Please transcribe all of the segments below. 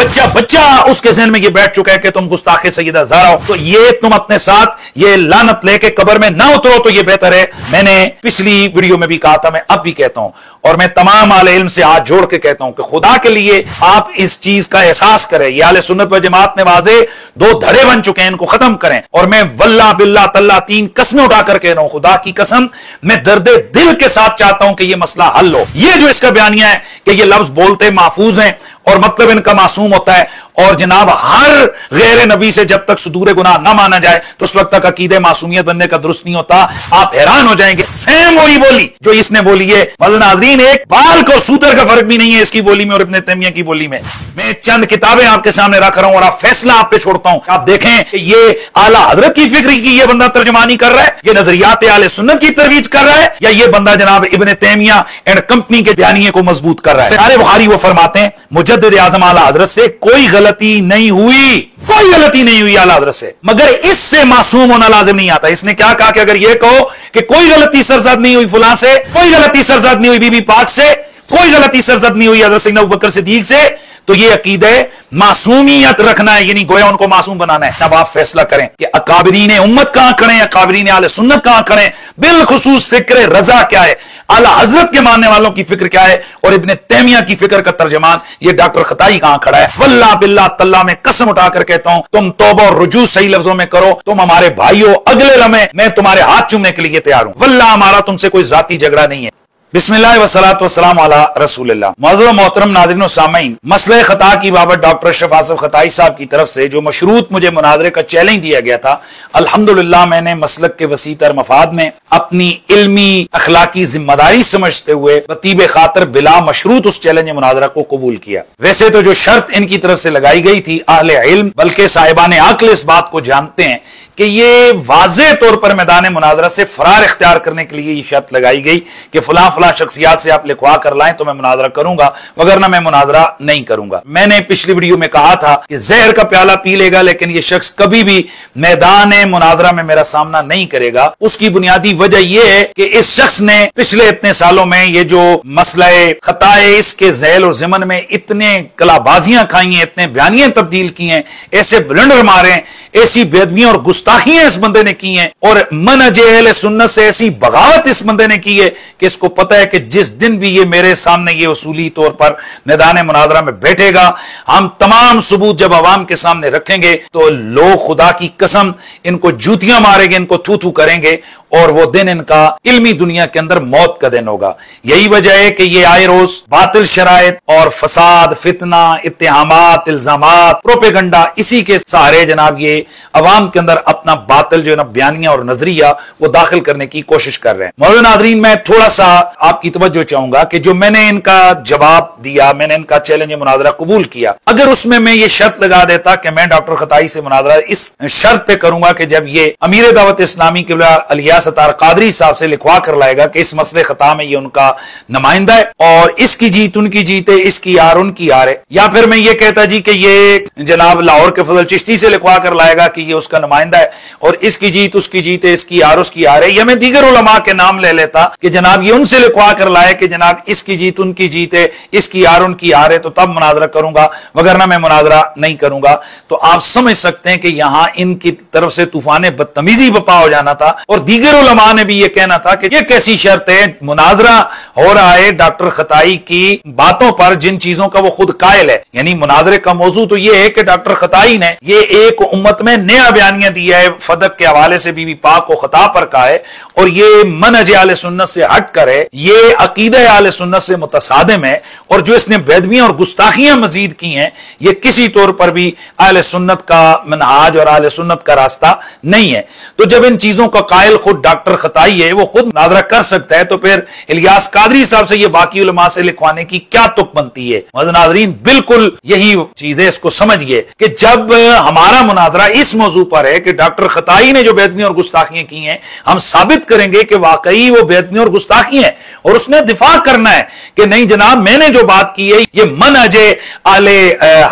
बच्चा बच्चा उसके जहन में ये बैठ चुका है कि तुम गुस्ताखे सैयदा ज़हरा हो, तो ये तुम अपने साथ ये लानत लेके कब्र में ना उतरो तो ये बेहतर है। मैंने पिछली वीडियो में भी कहा था, मैं अब भी कहता हूं, और मैं तमाम आले इल्म से हाथ जोड़ के कहता हूं कि खुदा के लिए आप इस चीज का एहसास करें। ये आले सुन्नत व जमात ने वाजे दो धरे बन चुके हैं, इनको खत्म करें। और मैं वल्लाह बिल्लाह तल्ला 3 कस्में उठाकर कह रहा हूं, खुदा की कसम, मैं दर्दे दिल के साथ चाहता हूं कि यह मसला हल हो। ये जो इसका बयानिया है कि ये लफ्ज बोलते महफूज हैं और मतलब इनका मासूम होता है, और जनाब हर गैर नबी से जब तक सुदूर गुनाह ना माना जाए तो उस वक्त तक अकीदे मासूमियत बनने का दुरुस्त नहीं होता। आप हैरान हो जाएंगे, सेम वही बोली जो इसने बोली है। नाज़रीन, एक बाल को सूतर का फर्क भी नहीं है इसकी बोली में और इब्ने तैमिया की बोली में। मैं चंद किताबें आपके सामने रख रहा हूं और आप फैसला आप पे छोड़ता हूं। आप देखें कि ये आला हजरत की फिक्र की ये बंदा तर्जमानी कर रहा है, ये नजरियात आले सुन्नत की तरवीज कर रहा है, या ये बंदा जनाब इब्ने तैमिया एंड कंपनी के बयानिए को मजबूत कर रहा है। आले बुखारी वो फरमाते हैं, मुजद्दिद आज़म आला हजरत से कोई गलती नहीं हुई, कोई गलती नहीं हुई आला हजरत से, मगर इससे मासूम होना लाजिम नहीं आता। इसने क्या कहा कि अगर ये कहो कि कोई गलती सरजद नहीं हुई फुला से, कोई गलती सरजद नहीं हुई बीबी पाक से, कोई गलती सरजद नहीं हुई हजरत सैयदना अबू बकर सिद्दीक से, तो ये अकीदे मासूमियत रखना है, यानी गोया उनको मासूम बनाना है। अब आप फैसला करें कि अकाबरीन उम्मत कहां खड़े हैं, अकाबरीन आले सुन्नत कहां खड़े हैं, बिलखुसूस फिक्र रजा क्या है, आला हजरत के मानने वालों की फिक्र क्या है, और इब्ने तैमिया की फिक्र का तर्जमान ये डॉक्टर खताई कहां खड़ा है। वल्लाह बिल्लाह तल्ला में कसम उठाकर कहता हूं, तुम तौबा और रुजू सही लफ्जों में करो, तुम हमारे भाइयों, अगले लम्हे मैं तुम्हारे हाथ चूमने के लिए तैयार हूं। वल्लाह हमारा तुमसे कोई जाती झगड़ा नहीं है। बिस्मिल्लाह वस्सलातु वस्सलामु अला रसूलिल्लाह। मौजूद मोहतरम नाज़रीन व सामीन, मसले खता की बाबत डॉक्टर अशरफ आसिफ खताई साहब की तरफ से जो मशरूत मुझे मुनाजरे का चैलेंज दिया गया था, अल्हम्दुलिल्लाह मैंने मसलक के वसीतर मफाद में अपनी इल्मी अखलाकी जिम्मेदारी समझते हुए बतीब खातर बिला मशरूत उस चैलेंज मुनाजरा को कबूल किया। वैसे तो जो शर्त इनकी तरफ से लगाई गई थी, अहले इल्म बल्कि साहिबान अक्ल इस बात को जानते हैं कि ये वाज़े तौर पर मैदान मुनाजरा से फरार इख्तियार करने के लिए ये शर्त लगाई गई कि फलां फलां शख्सियात से आप लिखवा कर लाएं तो मैं मुनाजरा करूंगा, वगरना मैं मुनाजरा नहीं करूंगा। मैंने पिछली वीडियो में कहा था कि जहर का प्याला पी लेगा लेकिन ये शख्स कभी भी मैदान मुनाजरा में मेरा सामना नहीं करेगा। उसकी बुनियादी वजह यह है कि इस शख्स ने पिछले इतने सालों में ये जो मसला खताए इसके ज़ैल और ज़िमन में इतने कलाबाजियां खाई हैं, इतने बयानियां तब्दील की हैं, ऐसे ब्लंडर मारे, ऐसी बेदबियां और गुस्ताखियां इस बंदे ने की हैं, और मनहज अहले सुन्नत से ऐसी बगावत इस बंदे ने की है कि इसको पता है कि जिस दिन भी ये मेरे सामने ये उसूली तौर पर मैदान मुनाजरा में बैठेगा, हम तमाम सबूत जब अवाम के सामने रखेंगे तो लोग खुदा की कसम इनको जूतियां मारेंगे, इनको थू थू करेंगे, और वो दिन इनका इल्मी दुनिया के अंदर मौत का दिन होगा। यही वजह है कि ये आए रोज बातिल शराइत और फसाद, फितना, इत्तेहामात, इल्जामात, प्रोपेगंडा, इसी के सहारे जनाब ये अवाम के अंदर अपना बातिल जो ना बयानिया और नजरिया वो दाखिल करने की कोशिश कर रहे हैं। मौजूद नाज़रीन, मैं थोड़ा सा आपकी तवज्जो चाहूंगा कि जो मैंने इनका जवाब दिया, मैंने इनका चैलेंज मुनाजरा कबूल किया, अगर उसमें मैं ये शर्त लगा देता कि मैं डॉक्टर खताई से मुनाजरा इस शर्त पे करूंगा कि जब ये अमीर दावत इस्लामी के अलिया सतार कादरी साहब से लिखवा कर लाएगा कि इस मसले खता में ये उनका नुमाइंदा है और इसकी जीत उनकी जीत है, इसकी यार उनकी यार है, या फिर मैं ये कहता जी कि ये जनाब लाहौर के फजल चिश्ती से लिखवा कर लाएगा कि ये उसका नुमाइंदा है और इसकी जीत उसकी जीत है, इसकी यार उसकी यार है, या मैं दीगर उलमा के नाम ले लेता कि जनाब ये उनसे लिखवा कर लाए कि जनाब इसकी जीत उनकी जीत है, इसकी यार उनकी यार है, तो तब मुनाजरा करूंगा, वगरना मैं मुनाजरा नहीं करूंगा। तो आप समझ सकते हैं कि यहां इनकी तरफ से तूफान बदतमीजी बपा हो जाना था, और दीगर उलमा ने भी ये कहना था कि ये कैसी शर्त है, मुनाजरा हो रहा है डॉक्टर खताई की बातों पर जिन चीजों का वो खुद कायल है। यानी मुनाजरे का मौजू तो ये है कि डॉक्टर खताई ने ये एक उम्मत में नया बयानिया दिया है, फदक के हवाले से बीबी पाक को खता पर कहा है, और ये मनहज आले सुन्नत से हट कर है, ये अकीदे आले सुन्नत से मुतसादिम है, और जो इसने बेदबियां और गुस्ताखियां मजीद की हैं, ये किसी तौर पर भी आले सुन्नत का मनहाज और आले सुन्नत का रास्ता नहीं है। तो जब इन चीजों का कायल खुद डॉक्टर खताई है, वो खुद मुनाजरा कर सकता है, तो फिर इलियास कादरी साहब से ये बाकी उलमा से लिखवाने की क्या तुक बनती है। नाज़रीन, बिल्कुल यही चीज है, इसको समझिए कि जब हमारा मुनाजरा इस मौजू पर है कि डॉक्टर डॉक्टर खताई ने जो बेदबी और गुस्ताखियां की हैं, हम साबित करेंगे कि वाकई वो बेदबी और गुस्ताखी है और उसने दिफा करना है कि नहीं जनाब, मैंने जो बात की है ये मनहजे आले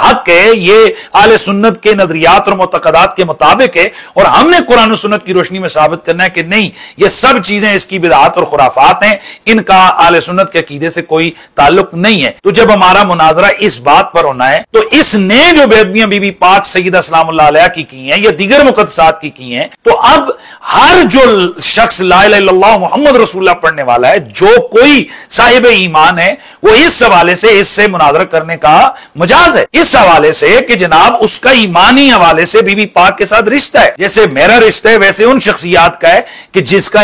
हक है, ये आले सुन्नत के नजरियात और मुतकदात के मुताबिक है और हमने कुरान और सुन्नत की रोशनी में साबित करना है कि नहीं, ये सब चीजें इसकी बिदअत और खुराफात हैं, इनका आले सुन्नत के अकीदे से कोई ताल्लुक नहीं है। तो जब हमारा मुनाजरा इस बात पर होना है तो इसने जो बेदबियां बीबी पाक सैयदा सलामुल्लाह अलैहा की हैं या दीगर मुकद्दसात की हैं, तो अब हर जो शख्स ला इलाहा इल्लल्लाह मुहम्मद रसूलुल्लाह पढ़ने वाला है, जो कोई साहिब ईमान है, वो इस हवाले से इससे मुनाजरा करने का मजाज है, इस हवाले से कि जनाब उसका ईमानी हवाले से बीबी पाक के साथ रिश्ता है, जैसे मेरा रिश्ता है वैसे उन शख्सियात का है कि जिसका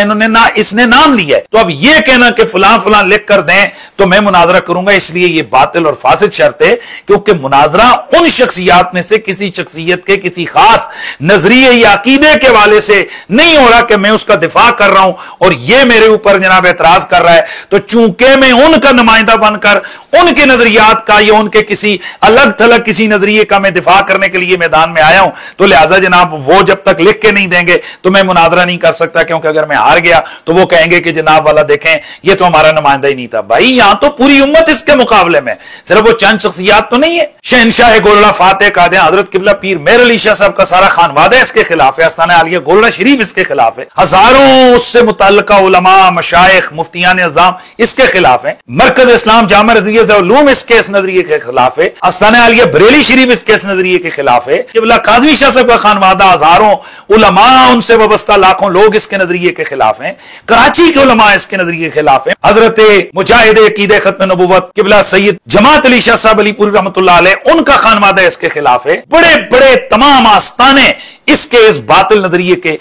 इसने नाम लिया है। तो अब यह कहना कि फलां फलां लिख कर दें तो मैं मुनाजरा करूंगा, इसलिए यह बातिल और फासिद शर्त है, क्योंकि मुनाजरा उन शख्सियात में से किसी शख्सियत के किसी खास नजरिए या अकीदे के हवाले से नहीं हो रहा कि मैं उसका दिफा कर रहा हूं और यह मेरे ऊपर जनाब एतराज कर रहा है, तो चूंकि मैं उनका नुमाइंदा बनकर उनके नजरियात का या उनके किसी अलग थलग किसी नजरिए का मैं दिफा करने के लिए मैदान में आया हूं, तो लिहाजा जनाब वो जब तक लिख के नहीं देंगे तो मैं मुनाजरा नहीं कर सकता, क्योंकि अगर मैं हार गया तो वो कहेंगे कि जनाब वाला देखें ये तो हमारा नुमाइंदा ही नहीं था। भाई यहां तो पूरी उम्मत इसके मुकाबले में, सिर्फ वो चंद शख्सियात तो नहीं है। शहनशाह गोलड़ा फातेह कादियां हजरत किबला पीर मेहर अली शाह साहब का सारा खानवादा इसके खिलाफ है, आस्ताना आलिया गोलड़ा शरीफ इसके खिलाफ है, हजारों उससे मुतल्लिका उलमा मशाइख मुफ्तियान अज़ाम इसके खिलाफ है, मरकज इस्लाम जामा रज़ियत उलूम इसके इस नजरिए के खिलाफ है, आस्ताना आलिया बरेली शरीफ इसके इस नजरिए के खिलाफ है, किबला काज़वी शाह साहब का खानवादा हजारों उलमा उनसे वाबस्ता लाखों लोग इसके नजरिए के खिलाफ हैं, कराची के उलमा इसके नजरिए के खिलाफ हैं, हजरत मुजाहिद अकीदे खत्म नबुव्वत किबला सैयद जमात अली शाह साहब अलीपुरी रहमतुल्लाह अलैह उनका खानवादा इसके खिलाफ है, बड़े बड़े तमाम आस्ताने इसके इस बातिल नजरिए के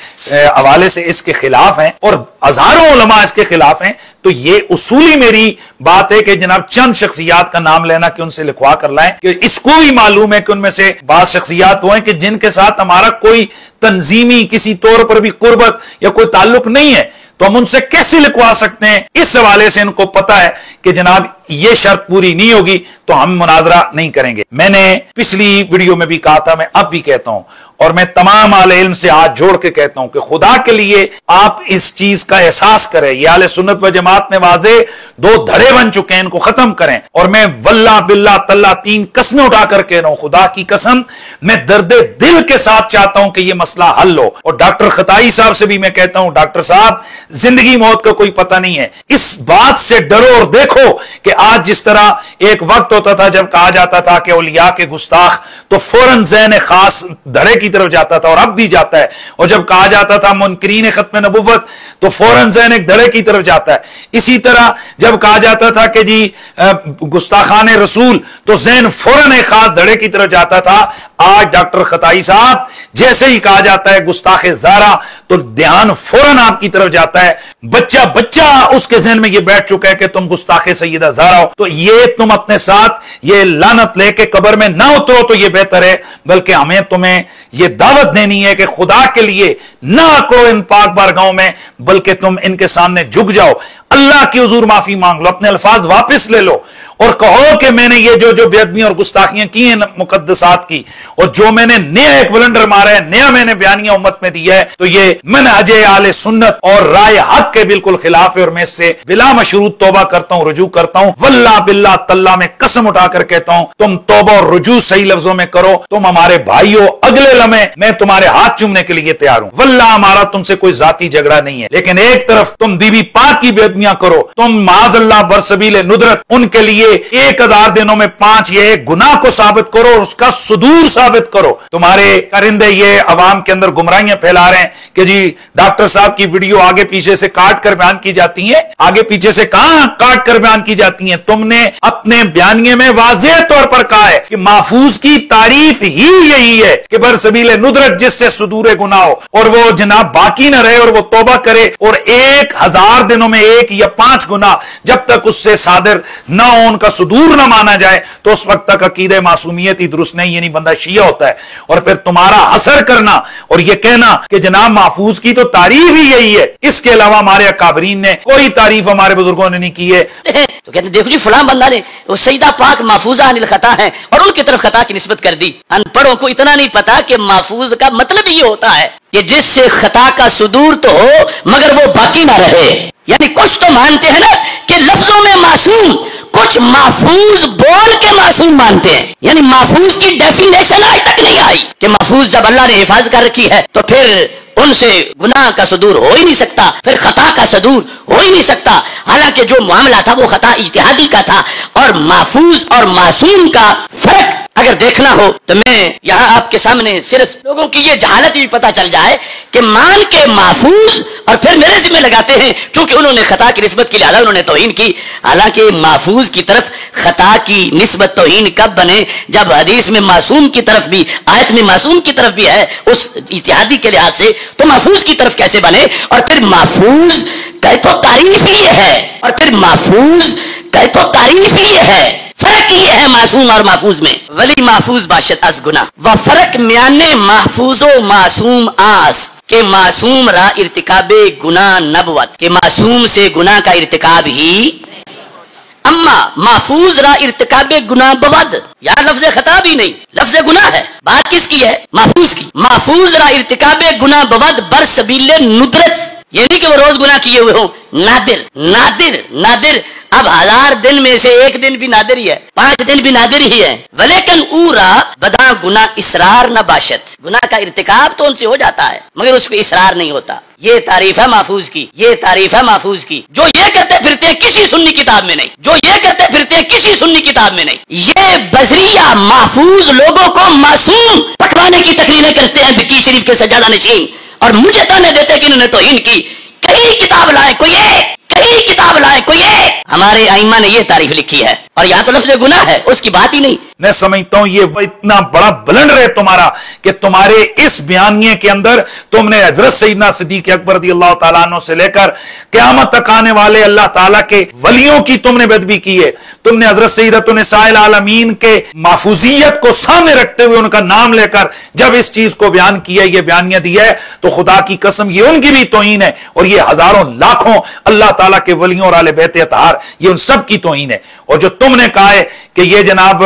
हवाले से इसके खिलाफ हैं और हजारों उलमा इसके खिलाफ हैं। तो ये उसूली मेरी बात है कि जनाब चंद शख्सियात का नाम लेना कि उनसे लिखवा कर लाएं, कि इसको भी मालूम है कि उनमें से बात शख्सियात वो हैं कि जिनके साथ हमारा कोई तंजीमी किसी तौर पर भी कुर्बत या कोई ताल्लुक नहीं है, तो हम उनसे कैसे लिखवा सकते हैं। इस हवाले से इनको पता है कि जनाब ये शर्त पूरी नहीं होगी तो हम मुनाजरा नहीं करेंगे। मैंने पिछली वीडियो में भी कहा था, मैं अब भी कहता हूं और मैं तमाम आले इल्म से हाथ जोड़ के कहता हूं कि खुदा के लिए आप इस चीज का एहसास करें, ये आले सुन्नत व जमात में वाजे दो धड़े बन चुके हैं, इनको खत्म करें। और मैं वल्लाह बिल्लाह तल्ला 3 कस्में उठाकर कह रहा हूं, खुदा की कसम मैं दर्दे दिल के साथ चाहता हूं कि यह मसला हल हो। और डॉक्टर खताई साहब से भी मैं कहता हूं, डॉक्टर साहब जिंदगी मौत का कोई पता नहीं है, इस बात से डरो और देखो कि आज जिस तरह एक वक्त होता था जब कहा जाता था कि औलिया के गुस्ताख, तो फौरन ज़हन खास धड़े की तरफ जाता था और अब भी जाता है, और जब कहा जाता था मुनकरीन खत्म नबुव्वत तो फौरन ज़हन एक धड़े की तरफ जाता है। इसी तरह जब कहा जाता था कि जी गुस्ताखान रसूल तो ज़हन फौरन एक खास धड़े की तरफ जाता था। आज डॉक्टर खताई साहब जैसे ही कहा जाता है गुस्ताखे ज़ारा तो ध्यान फौरन आपकी तरफ जाता है, बच्चा बच्चा उसके ज़हन में ये बैठ चुका है कि तुम गुस्ताखे सैयदा ज़ारा हो, तो ये तुम अपने साथ ये लानत लेके कब्र में ना उतरो तो ये बेहतर है, बल्कि हमें तुम्हें ये दावत देनी है कि खुदा के लिए ना आकड़ो इन पाक बारगाहों में, बल्कि तुम इनके सामने झुक जाओ, अल्लाह की हुजूर माफी मांग लो, अपने अल्फाज वापस ले लो और कहो कि मैंने ये जो बेअदबियां और गुस्ताखियां की हैं मुकद्दसात की, और जो मैंने नया एक ब्लंडर मारा है, नया मैंने बयानिया उम्मत में दिया है, तो ये मनहज आले सुन्नत और राय हक के बिल्कुल खिलाफ है और मैं इससे बिला मशरूत तौबा करता हूं, रुजू करता हूं। वल्लाह बिल्लाह तल्ला में कसम उठाकर कहता हूं, तुम तौबा और रुजू सही लफ्जों में करो, तुम हमारे भाइयों, अगले लम्हे मैं तुम्हारे हाथ चूमने के लिए तैयार हूं। वल्लाह हमारा तुमसे कोई जाती झगड़ा नहीं है, लेकिन एक तरफ तुम बीबी पाक की बेअदबियां करो, तुम माज़अल्लाह बरसबील नुदरत उनके लिए 1000 दिनों में 5 ये गुनाह को साबित करो और उसका सुदूर साबित करो। तुम्हारे करिंदे ये अवाम के अंदर गुमराहियां फैला रहे हैं कि जी डॉक्टर साहब की वीडियो आगे पीछे से काट कर बयान की जाती है, आगे पीछे से कहां काट कर बयान की जाती है। तुमने अपने बयानिए में वाज़ेह तौर पर कहा है कि महफूज की तारीफ ही यही है कि बरसबील नुदरत जिससे सुदूर गुनाह हो और वो जनाब बाकी न रहे और वो तौबा करे और 1000 दिनों में 1 या 5 गुनाह जब तक उससे सादिर न हो उनका सुदूर ना माना जाए तो उस वक्त तक अकीदे मासूमियत ही दुरुस्त नहीं, यानी बंदा शिया होता है। और फिर तुम्हारा हसर करना और यह कहना कि जनाब महफूज की तो तारीफ ही यही है, इसके अलावा हमारे अकाबरीन ने कोई तारीफ हमारे बुजुर्गों ने नहीं की है। तो कहते देखो जी फलां बंदा ने वो सईदा पाक महफूजा अनिल खता है और उनकी तरफ खता की निस्बत कर दी। अनपढ़ों को इतना नहीं पता कि महफूज का मतलब ये होता है कि जिससे खता का सुदूर तो हो मगर वो बाकी ना रहे। यानी कुछ तो मानते हैं ना कि लफ्जों में मासूम, कुछ महफूज बोल के मासूम मानते हैं। यानी महफूज की डेफिनेशन आज तक नहीं आई कि महफूज जब अल्लाह ने हिफाजत कर रखी है तो फिर उनसे गुनाह का सदूर हो ही नहीं सकता, फिर खता का सदूर हो ही नहीं सकता। हालांकि जो मामला था वो खता इज्तिहादी का था और महफूज और मासूम का फर्क अगर देखना हो तो मैं यहाँ आपके सामने सिर्फ लोगों की ये जहालत भी पता चल जाए कि मान के महफूज और फिर मेरे जिम्मे लगाते हैं क्योंकि उन्होंने खता की निस्बत की लिहाजा उन्होंने तौहीन की। हालांकि महफूज की तरफ खता की निस्बत तौहीन कब बने जब हदीस में मासूम की तरफ भी, आयत में मासूम की तरफ भी है उस इज्तिहादी के लिहाज से, तो महफूज की तरफ कैसे बने? और फिर महफूज कहे तो तारीफ ही है और फिर महफूज कहे तो तारीफ ही है। फर्क ये है मासूम और महफूज में। वली महफूज बाशत अज गुना व फर्क म्याने महफूजो मासूम आस के मासूम रा इर्तिकाबे गुना नबवत के मासूम से गुना का इर्तिकाब ही अम्मा महफूज रा इर्तिकाबे गुना बवद। यार लफ्ज खता भी नहीं, लफ्ज गुना है। बात किसकी है? महफूज की। महफूज रा इर्तिकाबे गुना बवद बर सबीले नुदरत, ये नहीं कि वो रोज गुना किए हुए हो, नादिर नादिर नादिर। अब 1000 दिन में से एक दिन भी नादिर ही है, 5 दिन भी नादिर ही है। वलेकन ऊरा बदा गुना इसरार न बाशत, गुना का इर्तिकाब तो उनसे हो जाता है मगर उस पर इसरार नहीं होता। ये तारीफ है महफूज की, ये तारीफ है महफूज की। जो ये करते फिरते किसी सुन्नी किताब में नहीं, जो ये करते फिरते किसी सुन्नी किताब में नहीं। ये बजरिया महफूज लोगों को मासूम पकवाने की तकरीरें करते हैं बिकी शरीफ के सज्जादा नशीन और मुझे ताने देते कि इन्होंने तौहीन की। कहीं किताब लाए कोई एक, कहीं किताब लाए कोई एक। हमारे आइम्मा ने ये तारीफ लिखी है और यहाँ तो लफ्ज़ गुनाह है, उसकी बात ही नहीं। मैं समझता हूं ये इतना बड़ा बुलंद रहे तुम्हारा कि तुम्हारे इस बयानिए के अंदर तुमने हजरत सईदना सिद्दीक अकबर रज़ियल्लाहु ताला अन्हु से लेकर क़यामत तक आने वाले अल्लाह ताला के वलियों की तुमने बेदबी की है। तुमने हजरत सईदतुन निसाइल आलमीन के महफूजियत को सामने रखते हुए उनका नाम लेकर जब इस चीज को बयान किया, ये बयानिया दिया है, तो खुदा की कसम ये उनकी भी तौहीन है और ये हजारों लाखों अल्लाह ताला के वलियों और आले बैत अतहार ये उन सब की तौहीन है। और जो तुमने कहा है कि ये जनाब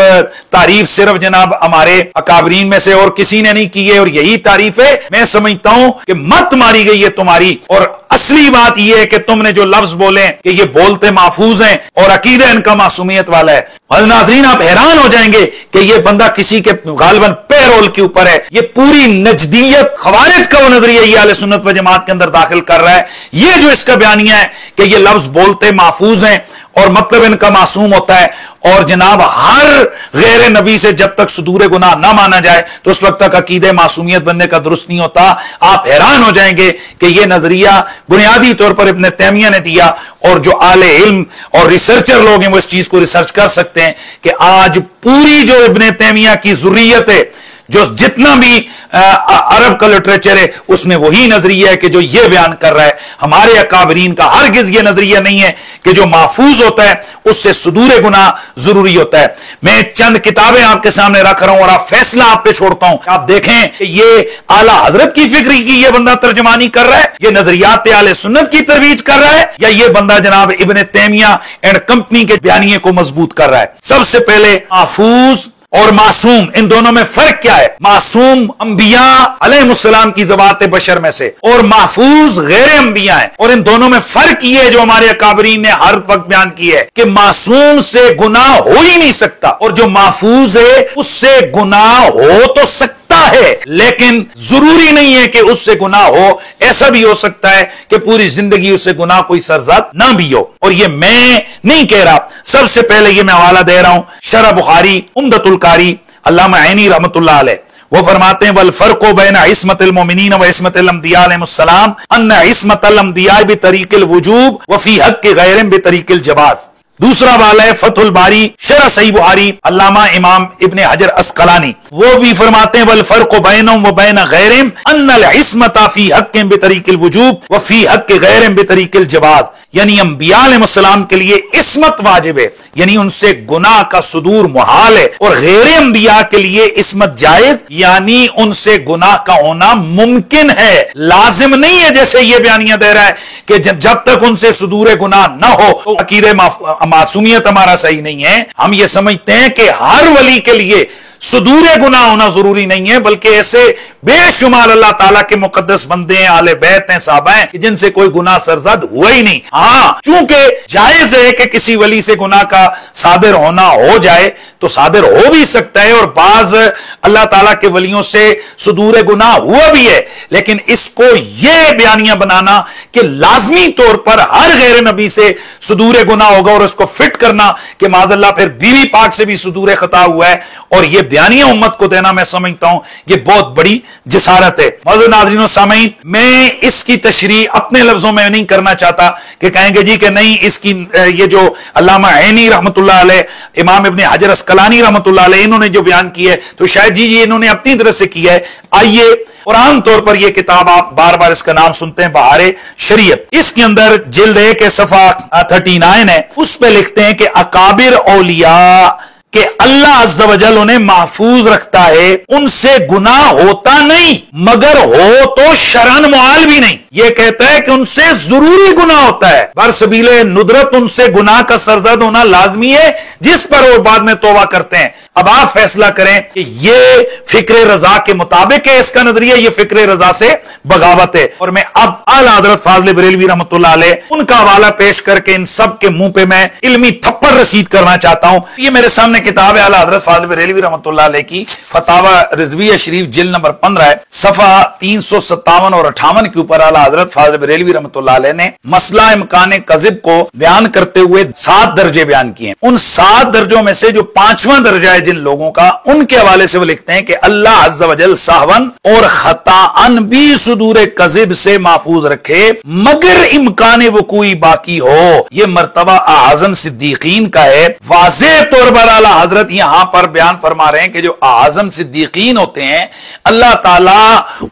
तारीफ सिर्फ जनाब हमारे अकाबरीन में से और किसी ने नहीं की है और यही तारीफ है, मैं समझता हूं कि मत मारी गई है तुम्हारी। और असली बात यह है कि तुमने जो लफ्ज बोले कि ये बोलते महफूज हैं और अकीदा इनका मासूमियत वाला है। और नाज़रीन आप हैरान हो जाएंगे कि ये बंदा किसी के गालिबन पेरोल के ऊपर है। ये पूरी नजदियत खवारिज का वो नजरिया ये अहले सुन्नत व जमात के अंदर दाखिल कर रहा है। ये जो इसका बयानिया है कि ये लफ्ज बोलते महफूज हैं और मतलब इनका मासूम होता है और जनाब हर गैर नबी से जब तक सुदूर गुनाह ना माना जाए तो उस वक्त तक अकीदे मासूमियत बनने का दुरुस्त नहीं होता। आप हैरान हो जाएंगे कि यह नजरिया बुनियादी तौर पर इब्न तैमिया ने दिया और जो आले इल्म और रिसर्चर लोग हैं वो इस चीज को रिसर्च कर सकते हैं कि आज पूरी जो इब्न तैमिया की ज़ुर्रियत है, जो जितना भी अरब का लिटरेचर है उसमें वही नजरिया है कि जो ये बयान कर रहा है। हमारे अकाबरीन का हरगिज ये नजरिया नहीं है कि जो महफूज होता है उससे सुदूर गुनाह जरूरी होता है। मैं चंद किताबें आपके सामने रख रहा हूं और आप फैसला आप पे छोड़ता हूं। आप देखें कि ये आला हजरत की फिक्र की ये बंदा तर्जमानी कर रहा है, ये नजरियात आले सुन्नत की तरवीज कर रहा है, या ये बंदा जनाब इब्न तैमिया एंड कंपनी के बयानिए को मजबूत कर रहा है। सबसे पहले महफूज और मासूम इन दोनों में फर्क क्या है? मासूम अंबिया अलैहिस्सलाम की ज़वात बशर में से और महफूज गैर अंबिया है। और इन दोनों में फर्क ये है जो हमारे अकाबरीन ने हर वक्त बयान किया है कि मासूम से गुनाह हो ही नहीं सकता और जो महफूज है उससे गुनाह हो तो सकता है लेकिन जरूरी नहीं है कि उससे गुनाह हो। ऐसा भी हो सकता है कि पूरी जिंदगी उससे गुनाह कोई सरजद ना भी हो। और ये मैं नहीं कह रहा, सबसे पहले ये मैं हवाला दे रहा हूं शरह बुखारी उम्दतुल कारी अल्लामा ऐनी रहमतुल्लाह अलैह, वो फरमाते हैं वल फर्को बैन इस्मतिल मोमिनीन व इस्मतिल अंबिया अलैहिस्सलाम अन्न इस्मतल अंबिया बितरीकिल वुजूब व फी हक़्क़ि गैरिहिम बितरीकिल जवाज़। दूसरा वाला है फतहुल बारी शरह सही बुखारी, अल्लामा इमाम इब्ने हजर अस्कलानी, वो भी फरमाते हैं वल फर्क़ु बैनहुम व बैन गैरिहिम अन्नल इस्मता फी हक़्क़िन बितरीक़िल वुजूब व फी हक़्क़ि गैरिहिम बितरीक़िल जवाज़। यानी अंबिया अलैहिस्सलाम के लिए इस्मत वाजिब है, यानी उनसे गुनाह का सुदूर मुहाल है, और गैर अंबिया के लिए इस्मत जायज, यानी उनसे गुनाह का होना मुमकिन है, लाजिम नहीं है। जैसे ये बयानिया दे रहा है कि जब तक उनसे सुदूर गुनाह न हो तो अकीदे मासूमियत हमारा सही नहीं है। हम ये समझते हैं कि हर वली के लिए सुदूर गुनाह होना जरूरी नहीं है, बल्कि ऐसे बेशुमार अल्लाह ताला के मुकद्दस बंदे हैं, आले बैत हैं, साहबा हैं, जिनसे कोई गुनाह सरजद हुआ ही नहीं। हाँ, चूंकि जायज है कि किसी वली से गुनाह का सादिर होना हो जाए, तो सादिर हो भी सकता है, और बाज अल्लाह ताला के वलियों से सुदूर गुनाह हुआ भी है। लेकिन इसको यह बयानिया बनाना कि लाजमी तौर पर हर गैर नबी से सुदूर गुनाह होगा और उसको फिट करना कि माज़अल्लाह फिर बीवी पाक से भी सुदूर खता हुआ है, और यह बयानिया उम्मत को देना, मैं समझता हूं ये बहुत बड़ी जिसारत है। मौजूद नाज़रीन सामीन, मैं इसकी तशरीह अपने लफ्जों में नहीं करना चाहता कि कहेंगे जी कि नहीं, इसकी ये जो अल्लामा ऐनी रहमतुल्लाह अलैह, इमाम इब्ने हजर अस्कलानी रहमतुल्लाह अलैह, इन्होंने जो बयान किया है तो शायद जी ये इन्होंने अपनी तरफ से किया है। आइए, और आमतौर पर यह किताब आप बार बार इसका नाम सुनते हैं, बहारे शरीयत, इसके अंदर जिल्द 1 के सफा 39 है, उस पर लिखते हैं कि अकाबिर औलिया कि अल्लाह अज़्ज़ व जल उन्हें महफूज रखता है, उनसे गुनाह होता नहीं, मगर हो तो शरअन मुआल भी नहीं। ये कहता है कि उनसे जरूरी गुनाह होता है, बरसबीले नुदरत उनसे गुनाह का सरजद होना लाजमी है, जिस पर वो बाद में तौबा करते हैं। अब आप फैसला करें कि ये फिक्र रजा के मुताबिक है इसका नजरिया, ये फिक्र रजा से बगावत है। और मैं अब आला हज़रत फाज़िल बरेलवी रहमतुल्लाह अलैह उनका हवाला पेश करके इन सब के मुंह पे मैं इल्मी थप्पड़ रसीद करना चाहता हूं। ये मेरे सामने किताब है आला हज़रत फाज़िल बरेलवी रहमतुल्लाह अलैह की फतावा रिजविया शरीफ जिल्द नंबर 15 है, सफा 357 और 58 के ऊपर आला हज़रत फाज़िल बरेलवी रहमतुल्लाह अलैह ने मसला इम्कान कज़िब को बयान करते हुए 7 दर्जे बयान किए। उन 7 दर्जों में से जो 5वां दर्जा है जिन लोगों का, उनके हवाले से वो लिखते हैं कि अल्लाह अज़्ज़ व जल साहवन और खताअन भी सुदूर कज़िब से महफूज रखे, मगर इम्कान वक़ूई बाकी हो। यह मर्तबा आज़म सिद्दीकीन का है। वाज़ेह तौर पर आला हजरत यहां पर बयान फरमा रहे हैं कि जो आज़म सिद्दीकीन होते हैं, अल्लाह ताला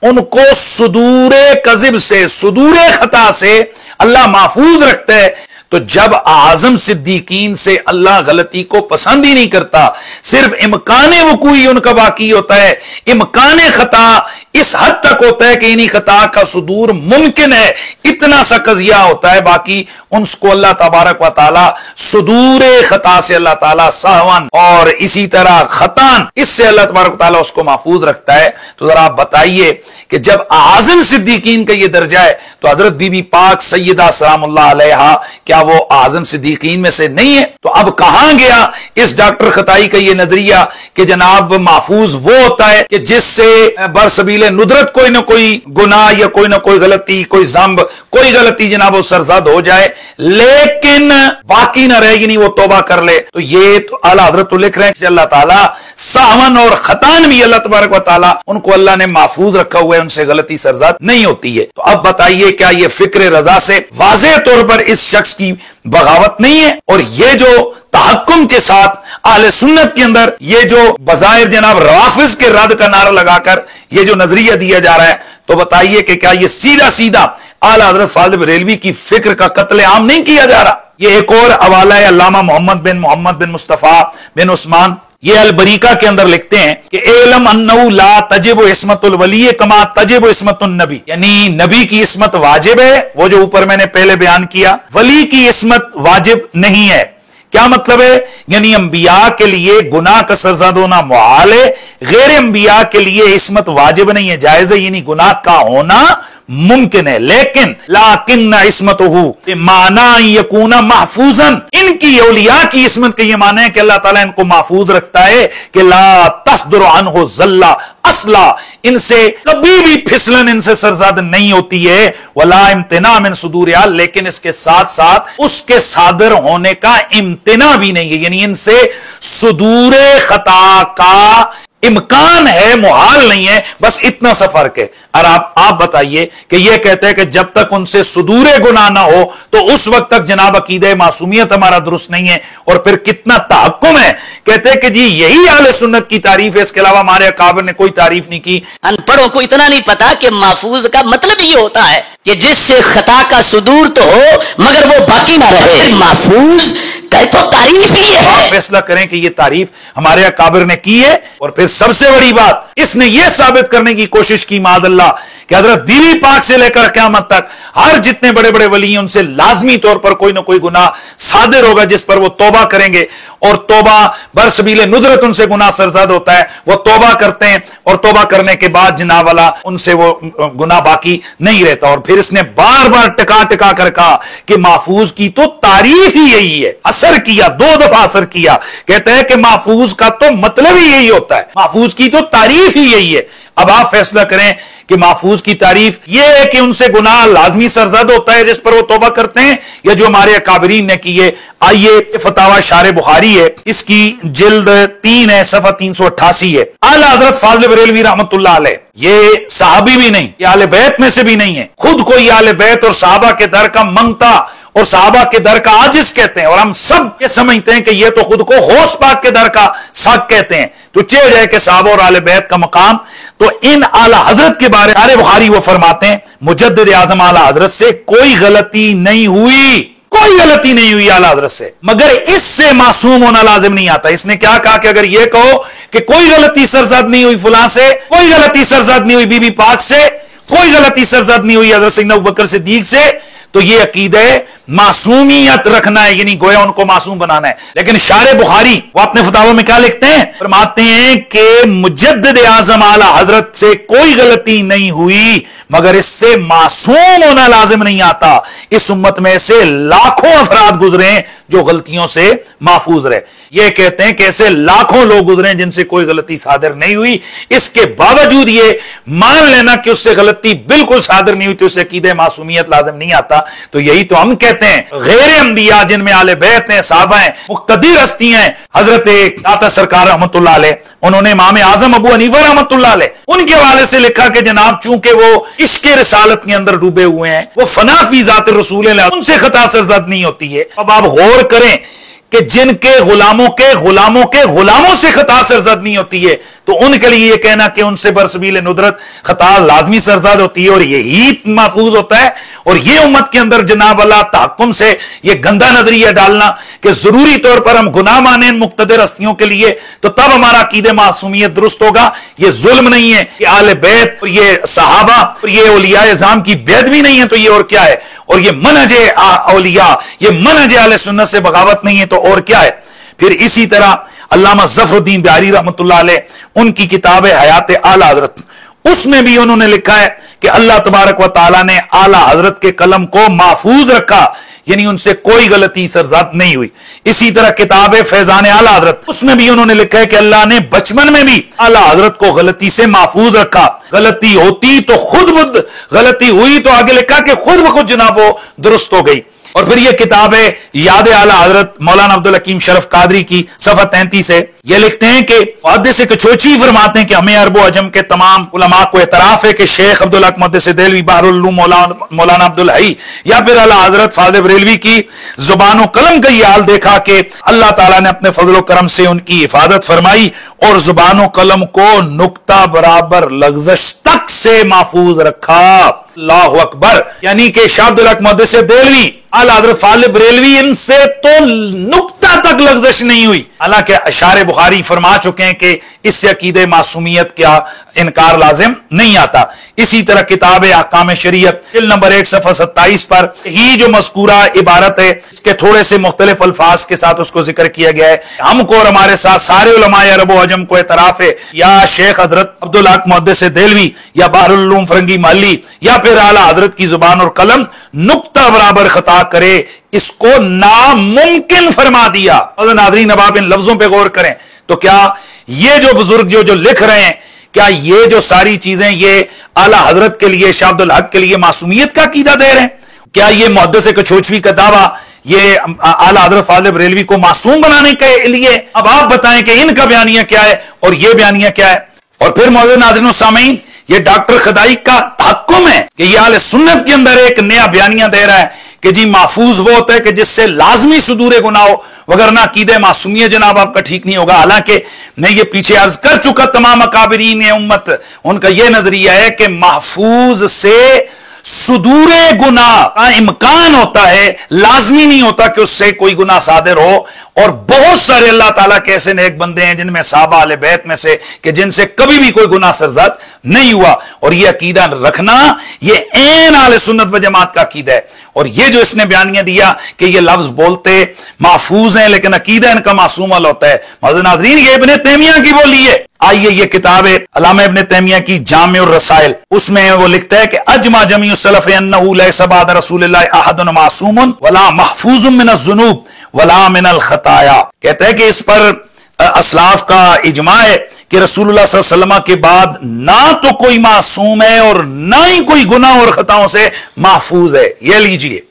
उनको सुदूर कज़िब से, सुदूर खता से अल्लाह महफूज रखता है। तो जब आज़म सिद्दीकीन से अल्लाह गलती को पसंद ही नहीं करता, सिर्फ इम्कान वक़ूई उनका बाकी होता है, इम्कान खता इस हद तक होता है कि इन्हीं खता का सुदूर मुमकिन है, इतना सा कज़िया होता है, बाकी उनको अल्लाह तबारक व तआला सुदूर खता से अल्लाह ताला सहवन और इसी तरह खतान, इससे अल्लाह तबारक व तआला उसको महफूज रखता है। तो जरा आप बताइए कि जब आज़म सिद्दीकीन का यह दर्जा है, तो हजरत बीबी पाक सैयदा सलामुल्लाह अलैहा क्या वो आज़म सिद्दीकीन में से नहीं है? तो अब कहां गया इस डॉक्टर खताई का ये नजरिया कि जनाब महफूज वो होता है कि जिससे बरसबीले नुदरत कोई ना कोई गुनाह या कोई ना कोई गलती, कोई जंब, कोई गलती जनाब वो सरजद हो जाए, लेकिन बाकी ना रहेगी, नहीं वो तौबा कर ले। तो ये तो आला हजरत लिख रहे हैं कि अल्लाह ताला सावन और खतान भी अल्लाह तबारक व तआला उनको अल्लाह ने महफूज रखा हुआ है, उनसे गलती सरजद नहीं होती है। तो अब बताइए क्या ये फिक्र रजा से वाज़ेह तौर पर इस शख्स की बगावत नहीं है? और ये जो तहक्कुम के साथ आले सुन्नत के अंदर ये जो बज़ाहिर जनाब रवाफिज के रद्द का नारा लगाकर ये जो नजरिया दिया जा रहा है, तो बताइए कि क्या ये सीधा सीधा आला हज़रत फाज़िल बरेलवी की फिक्र का कत्ले आम नहीं किया जा रहा? ये एक और हवाला है अल्लामा मोहम्मद बिन मुस्तफा बिन उस्मान, ये अल बरीका के अंदर लिखते हैं कि एलम अन्नहु ला तजिब इस्मतुल वली कमा तजिब इस्मतुन नबी, यानी नबी की इस्मत वाजिब है, वो जो ऊपर मैंने पहले बयान किया, वली की इस्मत वाजिब नहीं है। क्या मतलब है? यानी अंबिया के लिए गुनाह का सज़द होना मुहाल है, गैर अंबिया के लिए इस्मत वाजिब नहीं है, जायज है, यानी गुनाह का होना मुमकिन है। लेकिन लाकिन इस्मतहु माना यकूना महफूजन, इनकी औलिया की इस्मत का यह माना है कि अल्लाह ताला इनको महफूज रखता है कि ला तस्दुर अन्हु ज़ल्ला असला, इनसे कभी भी फिसलन इनसे सरजद नहीं होती है, वला इम्तिना मिन सुदूरिहा, लेकिन इसके साथ साथ उसके सादर होने का इम्तिना भी नहीं है, यानी इनसे सुदूर खता का इम्कान है, मुहाल नहीं है, बस इतना सा फर्क है। और आप बताइए कि ये कहते हैं कि जब तक उनसे सुदूरे गुनाह ना हो तो उस वक्त तक जनाब अकीदे मासूमियत हमारा दुरुस्त नहीं है। और फिर कितना तहक्कुम है, कहते हैं कि जी यही अहले सुन्नत की तारीफ है, इसके अलावा हमारे अकाबिर ने कोई तारीफ नहीं की। अनपढ़ों को इतना नहीं पता कि महफूज का मतलब ये होता है कि जिससे खता का सुदूर तो हो मगर वो बाकी ना रहे। महफूज का तो तारीफ ही है। आप फैसला करें कि ये तारीफ हमारे अकाबिर ने की है। और फिर सबसे बड़ी बात, इसने ये साबित करने की कोशिश की माज़अल्लाह कि हजरत बीवी पाक से लेकर क़यामत तक हर जितने बड़े बड़े वली हैं उनसे लाजमी तौर पर कोई ना कोई गुनाह सादिर होगा जिस पर वो तौबा करेंगे। और तौबा बरसबीले नुदरत उनसे गुनाह सरजद होता है, वो तौबा करते हैं और तौबा करने के बाद जनाब वाला उनसे वो गुनाह बाकी नहीं रहता। और फिर इसने बार बार टिका टिका कर कहा कि महफूज की तो तारीफ ही यही है। असर किया, 2 दफा असर किया। कहते हैं कि महफूज का तो मतलब ही यही होता है, महफूज की तो तारीफ ही यही है। अब आप फैसला करें कि महफूज की तारीफ यह है कि उनसे गुनाह लाजमी सरजद होता है जिस पर वो तौबा करते हैं, या जो हमारे अकाबरीन ने की है। आइए, फतावा शारे बुखारी है, इसकी जिल्द 3 है, सफा 388 है। आला हजरत फाज़िल बरेलवी रहमतुल्लाह अलैह, ये सहाबी भी नहीं, ये आले बैत में से भी नहीं है, खुद को ये आले बैत और सहाबा के दर का मंगता और सहाबा के दर का आजिज कहते हैं। और हम सब ये समझते हैं कि ये तो खुद को गौस पाक के दर का साक कहते हैं। तो चेह जाए कि सहाबा और आले बैत का मकाम। तो इन आला हजरत के बारे में बुखारी वो फरमाते हैं, मुजद्दिद आजम आला हजरत से कोई गलती नहीं हुई, कोई गलती नहीं हुई आला हजरत से, मगर इससे मासूम होना लाजिम नहीं आता। इसने क्या कहा कि अगर ये कहो कि कोई गलती सरजद नहीं हुई फुला से, कोई गलती सरजद नहीं हुई बीबी पाक से, कोई गलती सरजद नहीं हुई हजरत सैयदना अबू बकर सिद्दीक से, तो ये अकीदे मासूमियत रखना है, यानी गोया उनको मासूम बनाना है। लेकिन शारे बुखारी वो अपने फतावा में क्या लिखते हैं, फरमाते हैं कि मुजद्दिद आजम आला हजरत से कोई गलती नहीं हुई मगर इससे मासूम होना लाजिम नहीं आता। इस उम्मत में से लाखों अफराद गुजरे हैं जो गलतियों से महफूज रहे। ये कहते हैं कि ऐसे लाखों लोग गुजरे जिनसे कोई गलती सादर नहीं हुई, इसके बावजूद ये मान लेना कि उससे गलती बिल्कुल सादर नहीं हुई तो उससे अकीदे मासूमियत लाजिम नहीं आता। तो यही तो हम कहते हैं गैर अंबिया जिनमें आले बैत हैं, साहबा हैं, मुक्तदीर हस्तियां हैं, हजरत दाता सरकार रहमतुल्लाह अलैह, उन्होंने इमाम आजम अबू हनीफा रहमतुल्लाह अलैह, उनके हवाले से लिखा कि जनाब चूंकि वो इश्क़ रिसालत के अंदर डूबे हुए हैं, वो फना फी ज़ात रसूल है, उनसे खता सरजद नहीं होती है। अब आप गौर करें कि जिनके गुलामों के गुलामों से खता सरजद नहीं होती है, तो उनके लिए यह कहना कि उनसे बरसबील नुदरत खता लाजमी सरजद होती है और यही महफूज होता है। और यह उम्मत के अंदर जनाब अल्लाह तहक्कुम से यह गंदा नजरिया डालना कि जरूरी तौर पर हम गुनाह माने मुक्तदर हस्तियों के लिए तो तब हमारा अकीदे मासूमियत दुरुस्त होगा, यह जुल्म नहीं है। ये आले बैत और ये सहाबा और ये औलिया इज़ाम की बेअदबी नहीं है तो ये और क्या है। और ये मनहजे औलिया, ये मनहजे अहले सुन्नत से बगावत नहीं है तो और क्या है। फिर इसी तरह अल्लामा ज़फ़रुद्दीन बिहारी रहमतुल्लाह अलैह उनकी किताब है हयात आला हजरत, उसमें भी उन्होंने लिखा है कि अल्लाह तबारक व तआला ने आला हजरत के कलम को महफूज रखा, यानी उनसे कोई गलती सरजद नहीं हुई। इसी तरह किताब है फैजान आला हजरत, उसमें भी उन्होंने लिखा है कि अल्लाह ने बचपन में भी आला हजरत को गलती से महफूज रखा। गलती होती तो खुद बुद, गलती हुई तो आगे लिखा कि खुद ब खुद जनाब वो दुरुस्त हो गई। और फिर यह किताब है याद आला हजरत मौलाना अब्दुल हकीम शरफ कादरी की, सफा 33 है। ये लिखते हैं कि मुहद्दिस कचोची फरमाते हैं कि हमें अरबो अजम के तमाम उलमा को एतराफ है कि शेख अब्दुल हक मुहद्दिस देलवी बहरुल उलूम मौलाना अब्दुल हई या फिर आला हजरत फाज़िल बरेलवी की जुबान कलम का ये हाल देखा कि अल्लाह ताला ने अपने फजल करम से उनकी हिफाजत फरमाई और जुबान कलम को नुक्ता बराबर लग्जश तक से महफूज रखा। अल्लाहु अकबर। यानी कि शाह अब्दुल हक मुहद्दिस देलवी आला हजरत फाज़िल बरेलवी इनसे तो नुक्ता तक लग्जश नहीं हुई। हालांकि अशारे बुखारी फरमा चुके हैं कि इससे अकीदे मासूमियत का इनकार लाजिम नहीं आता। इसी तरह किताब अहकाम शरीयत जिल्द नंबर 1 सफ़ा 27 पर ही जो मज़कूरा इबारत है इसके थोड़े से मुख्तलिफ अल्फाज के साथ उसको जिक्र किया गया है। हमको और हमारे साथ सारे उलमाए अरब व अजम को एतराफ है या शेख हजरत अब्दुल हक मुहद्दिस देलवी या बहरुल उलूम फरंगी महली या फिर आला हजरत की जुबान और कलम नुक्ता बराबर खता करे, इसको नामुमकिन फरमा दिया। नाज़रीन अब आप इन लफ्जों पे गौर करें तो क्या ये जो बुजुर्ग जो लिख रहे हैं, क्या ये जो सारी चीजें ये आला हजरत के लिए, शाह अब्दुल हक के लिए मासूमियत का अकीदा दे रहे हैं? क्या ये मुहद्दिस कचोचवी का दावा ये आला हज़रत फाज़िल बरेलवी को मासूम बनाने के लिए। अब आप बताएं कि इनका बयानिया क्या है और ये बयानिया क्या है। और फिर मौजूद नाज़रीन सामीन, ये डॉक्टर खदाई का तहक्कुम है कि ये आले सुन्नत के अंदर एक नया बयानिया दे रहा है कि जी महफूज वो होता है कि जिससे लाजमी सुदूर गुनाह हो, वगरना अकीदे मासूमियत जनाब आपका ठीक नहीं होगा। हालांकि मैं ये पीछे अर्ज कर चुका, तमाम अकाबरीन उम्मत उनका यह नजरिया है कि महफूज से सुदूरे गुनाह का इम्कान होता है, लाजमी नहीं होता कि उससे कोई गुनाह सादिर हो। और बहुत सारे अल्लाह ताला के ऐसे नेक बंदे हैं जिनमें साहबा अहले बैत में से कि जिनसे कभी भी कोई गुनाह सरजद नहीं हुआ। और यह अकीदा रखना यह ऐन आले सुन्नत व जमात का अकीदा है। और ये जो इसने बयानिया दिया कि ये लफ्ज बोलते महफूज हैं लेकिन अकीदा इनका मासूम वाला होता है, मौजूद नाज़रीन ये इब्ने तैमिया की बोली है। आइए ये किताब है अल्लामा इब्ने तैमिया की जामिउर रसाइल, उसमें वो लिखता है कि अजमा जमीउ सलफ़ अन्नहु लैसा बाद रसूलिल्लाह अहदुन मासूमुन वला महफूजुम मिनज़ ज़ुनूब वला मिनल खताया। कहते हैं कि इस पर असलाफ का इजमा है कि रसूलुल्लाह सल्लल्लाहु अलैहि वसल्लम के बाद ना तो कोई मासूम है और ना ही कोई गुनाह और खताओं से महफूज है। ये लीजिए,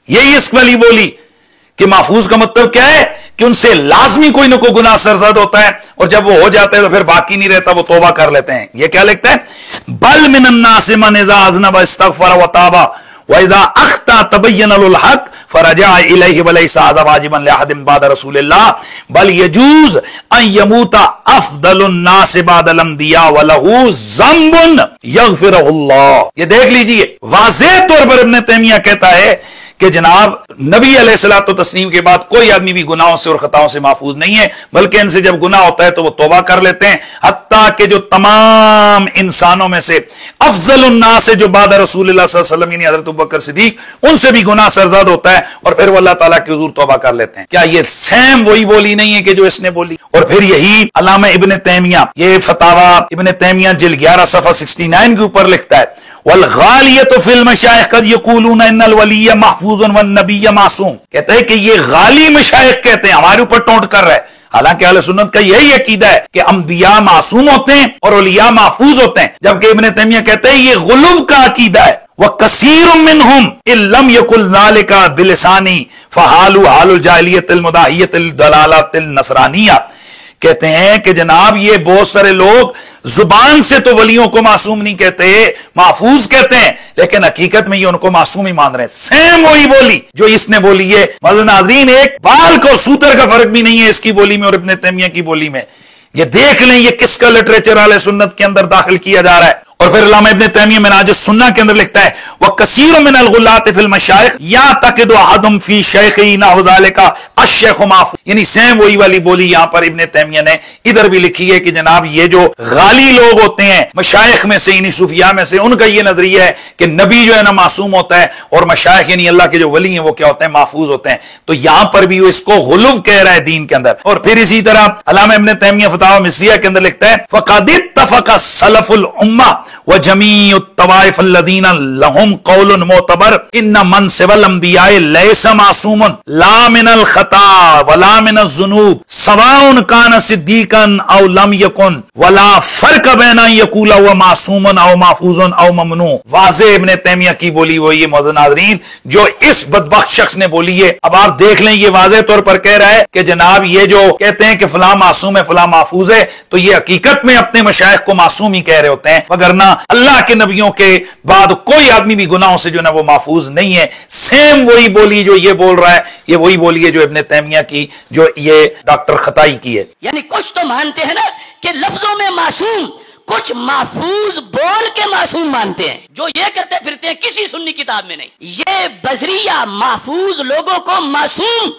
यही इस वाली बोली कि महफूज का मतलब क्या है कि उनसे लाजमी कोई ना कोई गुनाह सरजद होता है और जब वो हो जाता है तो फिर बाकी नहीं रहता, वो तौबा कर लेते हैं। ये क्या लिखता है, बल मिनन नासि मन इज़ा अज़नब इस्तग़फ़र व ताबा व इज़ा अख़ता तबय्यन लहुल हक़ फरजा इलैहि व लैसा हाज़ा वाजिबन लिअहदिन बाद रसूलिल्लाह बल यजूज़ अन यमूता अफ़दलुन नासि बअदल अंबिया व लहू ज़ंबुन यग़फ़िरुहुल्लाह। ये देख लीजिए, वाज़ेह तौर पर इब्ने तैमिया कहता है कि जनाब नबी अलैहिस्सलातु तस्लीम के बाद कोई आदमी भी गुनाहों से और खताओं से महफूज नहीं है, बल्कि इनसे जब गुनाह होता है तो वो तौबा कर लेते हैं। हत्ता कि जो तमाम इंसानों में से अफजलुन नास से जो बाद रसूलुल्लाह सल्लल्लाहु अलैहि वसल्लम यानी हज़रत अबू बकर सिद्दीक, उनसे भी गुनाह सरजद होता है और फिर वो अल्लाह ताला के हुजूर तौबा कर लेते हैं। क्या ये सेम वही बोली नहीं है कि जो इसने बोली? और फिर यही अल्लामा इब्ने तैमिया, ये फतावा इब्ने तैमिया जिल्द 11 सफ़ा 69 के ऊपर लिखता है, वल गालियतु फिल मशाइख कद यक़ूलून इन्नल वलिय्य महफूज़ुन वन नबिय्य मासूम। कहते हैं कि ये गाली मशाइख कहते हैं, हमारे ऊपर टोंट कर रहा है। हालांकि अहले सुन्नत का यही अकीदा है कि अंबिया मासूम होते हैं और औलिया महफूज होते हैं, जबकि इब्ने तैमिया कहते हैं ये गुलूव का अकीदा है। वह कसीरुम मिनहुम इल्लम यकुल ज़ालिका बिलिसानी फहालु हालुल जाहिलियतिल मुदाहियतिल दलालतिल नसरानिया। कहते हैं कि जनाब ये बहुत सारे लोग जुबान से तो वलियों को मासूम नहीं कहते, महफूज कहते हैं, लेकिन हकीकत में ये उनको मासूम ही मान रहे हैं। सेम वही बोली जो इसने बोली है। मौजूद नाज़रीन, एक बाल को सूतर का फर्क भी नहीं है इसकी बोली में और इब्ने तैमिया की बोली में। ये देख लें ये किसका लिटरेचर आले सुन्नत के अंदर दाखिल किया जा रहा है। और फिर अल्लामा इब्ने तैमिया मिनाजुस सुन्ना के अंदर लिखता है, वह कसीर मिनल गुल्लात फिल मशाइख या तक़िदु अहदुम फी शैख़ी नहु ज़ालिका अश-शैख़ महफूज़। यानी सेम वही वाली बोली यहां पर इब्ने तैमिया ने इधर भी लिखी है कि जनाब ये जो गाली लोग होते हैं मशाइख में से, यानी सूफिया में से, उनका ये नजरिया है कि नबी जो है ना मासूम होता है और मशाइख यानी अल्लाह के जो वली हैं वो क्या होते हैं, महफूज होते हैं। तो यहां पर भी वो इसको गुलूव कह रहा है दीन के अंदर। और फिर इसी तरह अल्लामा इब्ने तैमिया फतावा मिस्रिया के अंदर लिखता है, फ़क़द इत्तफ़क़ सलफ़ुल उम्मा व जमीउ तवाइफ अल्लज़ीना लहुम क़ौलुन मुअतबर इन्न मन सिवल अंबिया लैसा मासूमुन ला मिनल खता वला मिनज़ ज़ुनूब सवाउन कान सिद्दीकन औ लम यकुन वला फ़र्क बैना यक़ूला व मासूमुन औ महफूज़ुन औ ममनू। वाज़ेह इब्ने तैमिया की बोली वो ये मौजूद नाज़रीन जो इस बदबख्त शख्स ने बोली है। अब आप देख लें, ये वाज़ेह तौर पर कह रहा है कि जनाब ये जो कहते हैं कि फलां मासूम है फलां महफूज है, तो ये हकीकत में अपने मशाइख को मासूम ही कह रहे होते हैं, वगरना अल्लाह के नबियों के बाद कोई आदमी भी गुनाहों से जो ना वो महफूज नहीं है। सेम वही बोली जो ये बोल रहा है, ये वही बोली है जो इब्ने तैमिया की, जो ये डॉक्टर खताई की है। यानी कुछ तो मानते हैं ना कि लफ्जों में मासूम, कुछ महफूज बोल के मासूम मानते हैं, जो ये करते फिरते हैं किसी सुन्नी किताब में नहीं। ये बजरिया महफूज लोगों को मासूम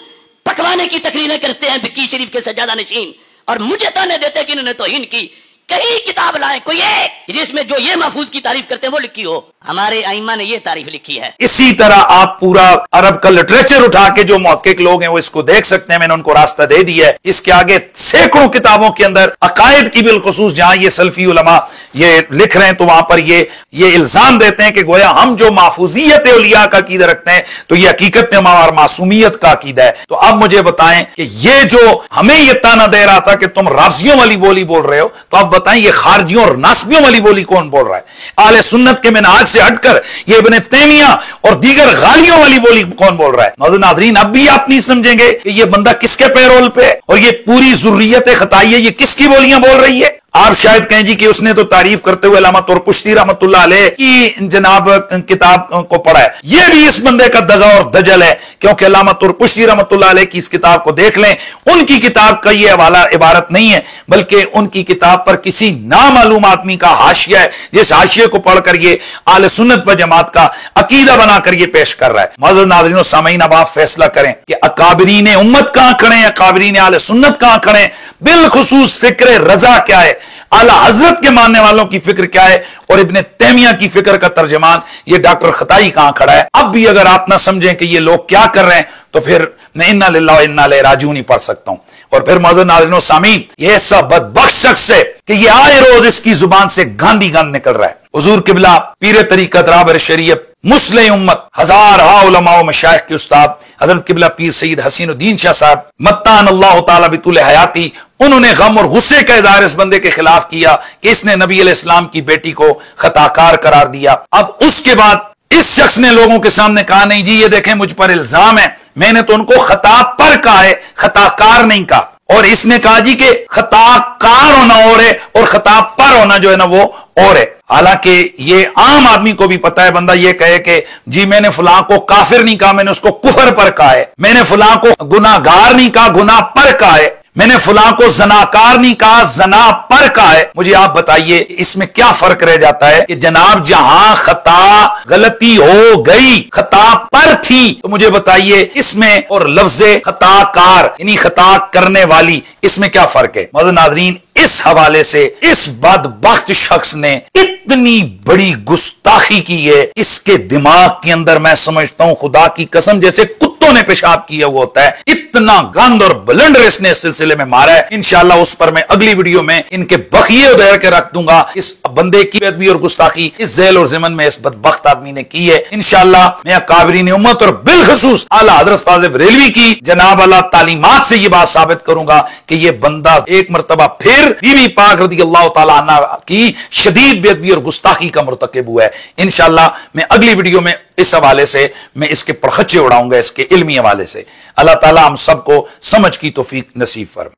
पकवाने की तकरीरें करते हैं बिकी शरीफ के सज्जादा नशीन, और मुझे ताने देते हैं कि इन्होंने तो इनकी कहीं किताब लाए कोई एक जिसमें जो ये महफूज की तारीफ करते हैं वो लिखी हो। हमारे आइमा ने ये तारीफ लिखी है। इसी तरह आप पूरा अरब का लिटरेचर उठा के जो मुहक्किक लोग हैं वो इसको देख सकते हैं, मैंने उनको रास्ता दे दिया है। इसके आगे सैकड़ों किताबों के अंदर अकायद की बिलखुसूस जहां ये सल्फी उलमा ये लिख रहे हैं तो वहां पर ये इल्जाम देते हैं कि गोया हम जो महफूजियत औलिया का अकीदा रखते हैं तो ये हकीकत में हमारा मासूमियत का अकीदा है। तो अब मुझे बताएं कि ये जो हमें ये ताना दे रहा था कि तुम राज़ियों वाली बोली बोल रहे हो, तो अब बताएं ये खारजियों और नासबियों वाली बोली कौन बोल रहा है? आले सुन्नत के मिनहाज से हटकर ये इब्ने तैमिया और दीगर गालियों वाली बोली कौन बोल रहा है? मौजूद नाज़रीन, अब भी आप नहीं समझेंगे कि ये बंदा किसके पैरोल पे और ये पूरी जुर्रियत खताई है, ये किसकी बोलियां बोल रही है? आप शायद कहें जी कि उसने तो तारीफ करते हुए अल्लामा तुरपुश्ती रहमतुल्लाह अलैह की जनाब किताब को पढ़ा है। यह भी इस बंदे का दगा और दजल है, क्योंकि अल्लामा तुरपुश्ती रहमतुल्लाह अलैह की इस किताब को देख लें, उनकी किताब का यह हवाला इबारत नहीं है, बल्कि उनकी किताब पर किसी नामालूम आदमी का हाशिया है, जिस हाशिये को पढ़कर ये आले सुन्नत व जमात का अकीदा बनाकर ये पेश कर रहा है। मौजूद नाज़रीन और सामीन, अब आप फैसला करें कि अकाबरीन उम्मत कहां खड़े हैं, अकाबरीन आले सुन्नत कहां खड़े हैं, बिलखुसूस फिक्र रजा क्या है, आला हजरत के मानने वालों की फिक्र क्या है, और इब्ने तैमिया की फिक्र का तर्जमान ये डॉक्टर खताई कहां खड़ा है। अब भी अगर आप ना समझें कि ये लोग क्या कर रहे हैं, तो फिर मैं इन्ना लिल्लाह व इन्ना इलैहि राजिऊन ही पढ़ सकता हूं। और फिर मौजूद नाज़रीन सामीन, ये ऐसा बदबख्त शख्स है कि ये आए रोज इसकी जुबान से गांधी गांध निकल रहा है। हुजूर किबला पीर तरीकत राहबर शरीयत मुस्लिम उम्मत हजार उलमा व मशाइख के उस्ताद हजरत किबला पीर सईद हसीनुद्दीन शाह साहब मत्तान अल्लाह तआला बितुल हयाती, उन्होंने गम और गुस्से का इज़हार इस बंदे के खिलाफ किया कि इसने नबी अलैहिस्सलाम की बेटी को खताकार करार दिया। अब उसके बाद इस शख्स ने लोगों के सामने कहा, नहीं जी ये देखें मुझ पर इल्जाम है, मैंने तो उनको खता पर कहा है, खताकार नहीं कहा। और इसने कहा जी कि खताकार होना और है और खता पर होना जो है ना वो और है। हालांकि ये आम आदमी को भी पता है, बंदा ये कहे कि जी मैंने फलां को काफिर नहीं कहा, मैंने उसको कुफर पर कहा है, मैंने फलां को गुनाहगार नहीं कहा, गुनाह पर कहा है, मैंने फलां को जनाकार नहीं कहा, जना पर कहा है। मुझे आप बताइए इसमें क्या फर्क रह जाता है कि जनाब जहां खता गलती हो गई खता पर थी, तो मुझे बताइए इसमें और लफ्ज़े खताकार यानी खता करने वाली, इसमें क्या फर्क है? मौजूद नाज़रीन, इस हवाले से इस बदबख्त शख्स ने इतनी बड़ी गुस्ताखी की है, इसके दिमाग के अंदर मैं समझता हूं खुदा की कसम जैसे कुत्तों ने पेशाब किया हुआ होता है। इतना गंद और ब्लंडर इसने इस सिलसिले में मारा है। इंशाअल्लाह उस पर मैं अगली वीडियो में इनके बखिए उधेड़ के रख दूंगा। इस बंदे की बेअदबी और गुस्ताखी इस ज़ैल और ज़िमन में इस बदबख्त आदमी ने की है। इंशाअल्लाह मैं काबिरीन उम्मत और बिलखसूस आला हज़रत फाज़िल बरेलवी की जनाब अल्लाह तालीमात से ये बात साबित करूंगा कि ये बंदा एक मरतबा फिर बीबी पाक रज़ियल्लाहु ताला अन्हा की शदीद बेअदबी और गुस्ताखी का मुर्तकिब हुआ है। इंशाअल्लाह मैं अगली वीडियो में इस हवाले से मैं इसके परखच्चे उड़ाऊंगा, इसके इल्मी हवाले से। अल्लाह ताला हम सबको समझ की तौफीक नसीब फरमाए।